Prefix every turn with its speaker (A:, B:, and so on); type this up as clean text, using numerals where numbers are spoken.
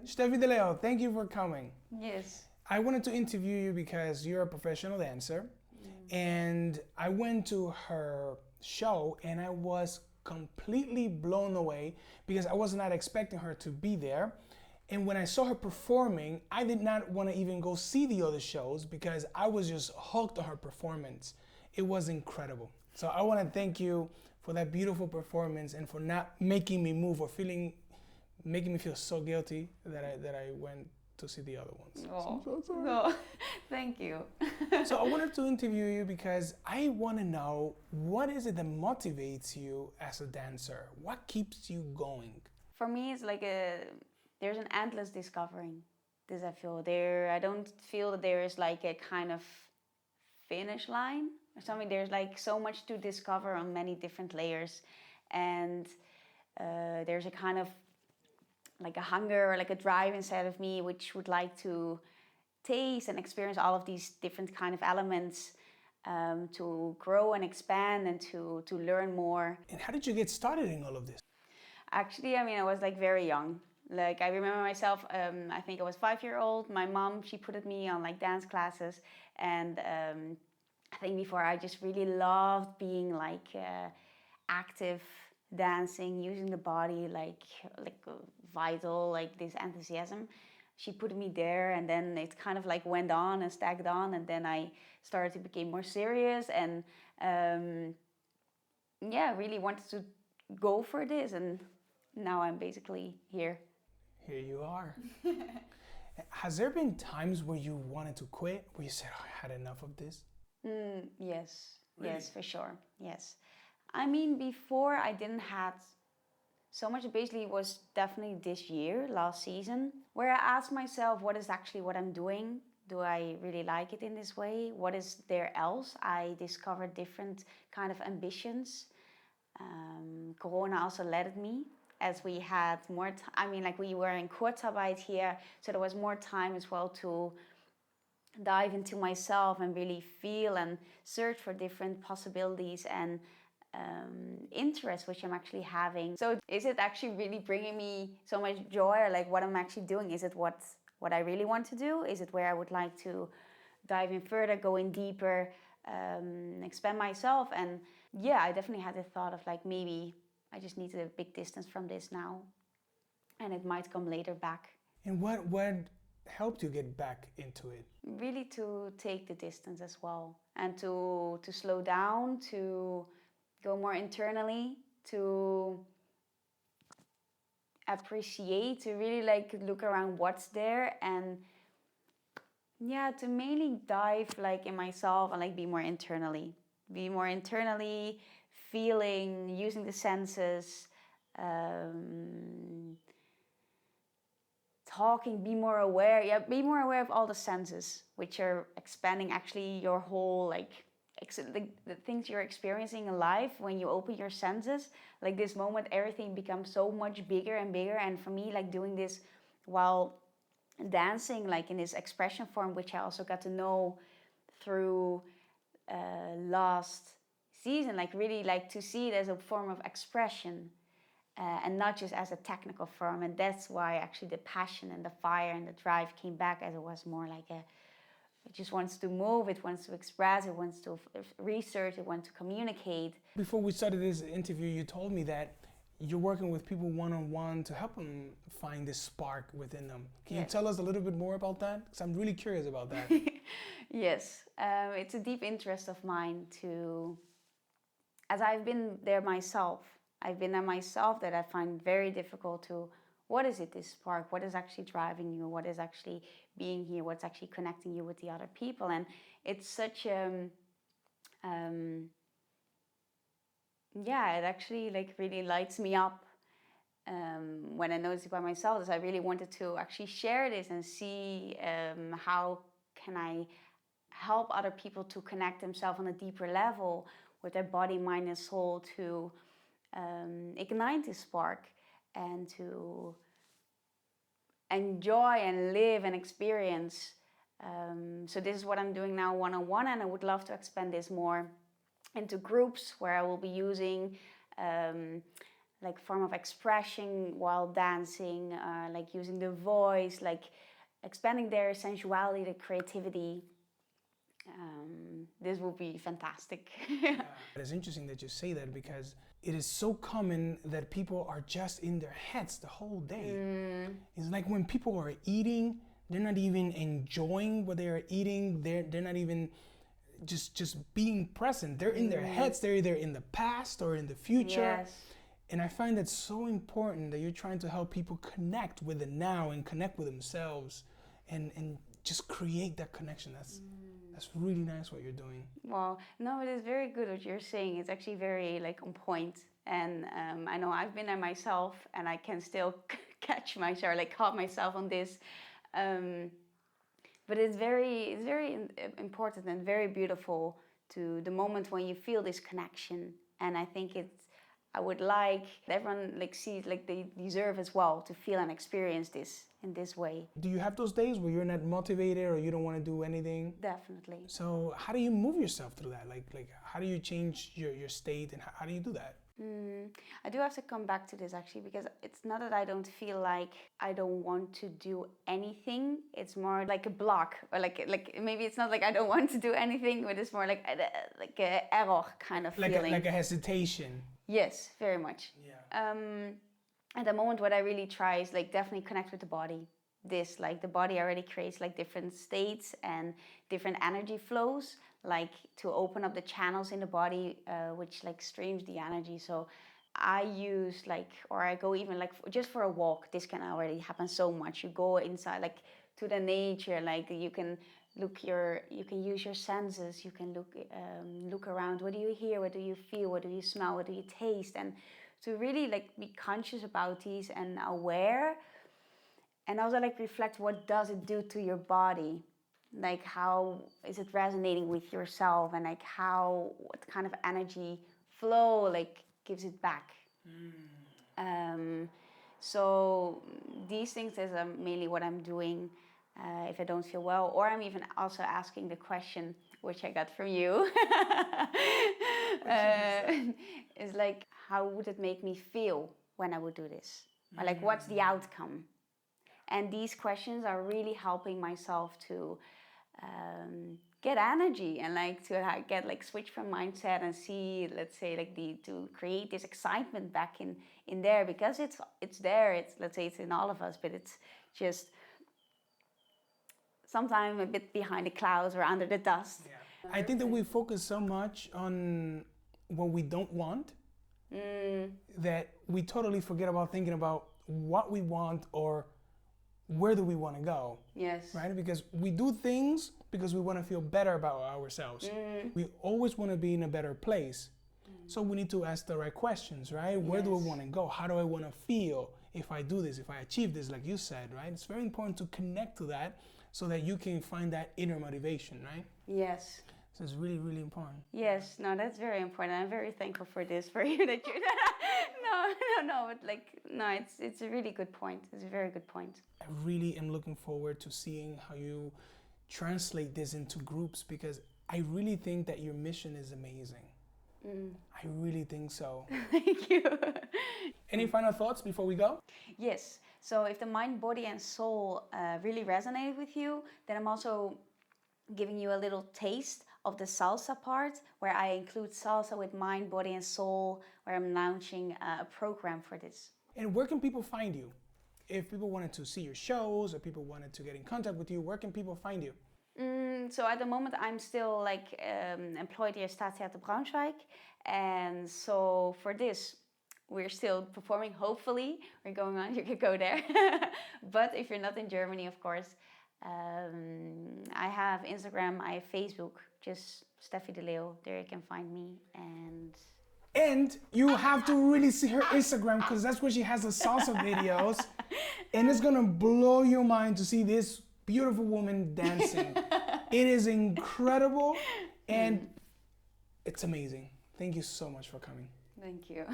A: Steffi De Leeuw, thank you for coming.
B: Yes.
A: I wanted to interview you because you're a professional dancer, and I went to her show and I was completely blown away because I was not expecting her to be there. And when I saw her performing, I did not want to even go see the other shows because I was just hooked on her performance. It was incredible. So I want to thank you for that beautiful performance and for not making me move or making me feel so guilty that I went to see the other ones.
B: Oh,
A: So I'm so sorry.
B: no. Thank you.
A: So I wanted to interview you because I want to know, what is it that motivates you as a dancer? What keeps you going?
B: For me, it's like there's an endless discovering. This I feel I don't feel that there is like a kind of finish line or something. There's like so much to discover on many different layers, and there's a kind of like a hunger or like a drive inside of me which would like to taste and experience all of these different kind of elements, to grow and expand and to learn more.
A: And how did you get started in all of this?
B: Actually, I mean, I was like very young. Like I remember myself, I think I was 5 years old. My mom, she put me on like dance classes, and I think before I just really loved being like active dancing, using the body like vital, like this enthusiasm. She put me there, and then it kind of like went on and stacked on, and then I started to become more serious and yeah, really wanted to go for this, and now I'm basically here.
A: Here you are. Has there been times where you wanted to quit, where you said, oh, I had enough of this?
B: Yes,
A: Really?
B: yes, for sure, yes. I mean, before I didn't have so much. Basically, it was definitely this year, last season, where I asked myself, what is actually what I'm doing? Do I really like it in this way? What is there else? I discovered different kind of ambitions. Corona also led me, as we had more time. I mean, like we were in Kurzarbeit here, so there was more time as well to dive into myself and really feel and search for different possibilities and interest which I'm actually having. So is it actually really bringing me so much joy, or like what I'm actually doing? Is it what I really want to do? Is it where I would like to dive in further, go in deeper, expand myself? And yeah, I definitely had the thought of like, maybe I just need a big distance from this now, and it might come later back.
A: And what helped you get back into it?
B: Really to take the distance as well, and to slow down, to go more internally, to appreciate, to really like look around what's there, and yeah, to mainly dive like in myself and like be more internally feeling, using the senses, talking, be more aware of all the senses which are expanding actually your whole like the things you're experiencing in life. When you open your senses, like this moment, everything becomes so much bigger and bigger. And for me, like doing this while dancing, like in this expression form, which I also got to know through last season, like really like to see it as a form of expression, and not just as a technical form. And that's why actually the passion and the fire and the drive came back, as it was more like it just wants to move, it wants to express, it wants to research, it wants to communicate.
A: Before we started this interview, you told me that you're working with people one-on-one to help them find this spark within them. Can you tell us a little bit more about that? Because I'm really curious about that.
B: Yes, it's a deep interest of mine to, as I've been there myself, that I find very difficult to, what is it, this spark? What is actually driving you? What is actually being here? What's actually connecting you with the other people? And it's such yeah, it actually like really lights me up when I noticed it by myself. Is I really wanted to actually share this and see how can I help other people to connect themselves on a deeper level with their body, mind, and soul, to ignite this spark and to enjoy and live and experience. So this is what I'm doing now one-on-one, and I would love to expand this more into groups, where I will be using like form of expression while dancing, like using the voice, like expanding their sensuality, their creativity. This will be fantastic.
A: It's interesting that you say that because it is so common that people are just in their heads the whole day. It's like when people are eating, they're not even enjoying what they are eating. They're not even just being present. They're in their heads. They're either in the past or in the future.
B: Yes.
A: And I find it so important that you're trying to help people connect with the now and connect with themselves and just create that connection. That's really nice what you're doing.
B: Well, no, it is very good what you're saying. It's actually very like on point. And I know I've been there myself, and I can still catch myself, like caught myself on this. But it's very important and very beautiful to the moment when you feel this connection. And I think I would like everyone like sees like they deserve as well to feel and experience this in this way.
A: Do you have those days where you're not motivated or you don't want to do anything?
B: Definitely.
A: So how do you move yourself through that? Like how do you change your state, and how do you do that?
B: I do have to come back to this actually, because it's not that I don't feel like I don't want to do anything. It's more like a block, or like maybe it's not like I don't want to do anything, but it's more like a error kind of feeling.
A: Like a hesitation.
B: Yes, very much.
A: Yeah.
B: At the moment, what I really try is like definitely connect with the body. This, like the body already creates like different states and different energy flows, like to open up the channels in the body, which like streams the energy. So I use like, or I go even like just for a walk. This can already happen so much. You go inside like to the nature, like you can use your senses. You can look around. What do you hear? What do you feel? What do you smell? What do you taste? And to really like be conscious about these and aware, and also like reflect what does it do to your body, like how is it resonating with yourself, and like what kind of energy flow like gives it back. So these things is mainly what I'm doing. If I don't feel well, or I'm even also asking the question, which I got from you, is like, how would it make me feel when I would do this? Or like, what's the outcome? And these questions are really helping myself to get energy and like to get like switch from mindset and see, let's say, like to create this excitement back in there, because it's there. It's, let's say, it's in all of us, but it's just sometimes a bit behind the clouds or under the dust.
A: Yeah. I think that we focus so much on what we don't want that we totally forget about thinking about what we want or where do we want to go.
B: Yes.
A: Right? Because we do things because we want to feel better about ourselves. We always want to be in a better place. So we need to ask the right questions, right? Where do I want to go? How do I want to feel if I do this, if I achieve this, like you said, right? It's very important to connect to that so that you can find that inner motivation, right?
B: Yes.
A: So it's really, really important.
B: Yes, no, that's very important. I'm very thankful for this, for you that you. No, but like, no, it's a really good point. It's a very good point.
A: I really am looking forward to seeing how you translate this into groups, because I really think that your mission is amazing. I really think so.
B: Thank you.
A: Any final thoughts before we go?
B: Yes. So if the mind, body, and soul really resonated with you, then I'm also giving you a little taste of the salsa part, where I include salsa with mind, body, and soul, where I'm launching a program for this.
A: And where can people find you? If people wanted to see your shows or people wanted to get in contact with you, where can people find you?
B: So at the moment I'm still like employed here at Staatstheater Braunschweig, and so for this we're still performing. Hopefully we're going on, you could go there. But if you're not in Germany, of course, I have Instagram, I have Facebook, just Steffi De Leeuw, there you can find me.
A: And you have to really see her Instagram, because that's where she has the salsa videos, and it's gonna blow your mind to see this beautiful woman dancing. It is incredible and it's amazing. Thank you so much for coming.
B: Thank you.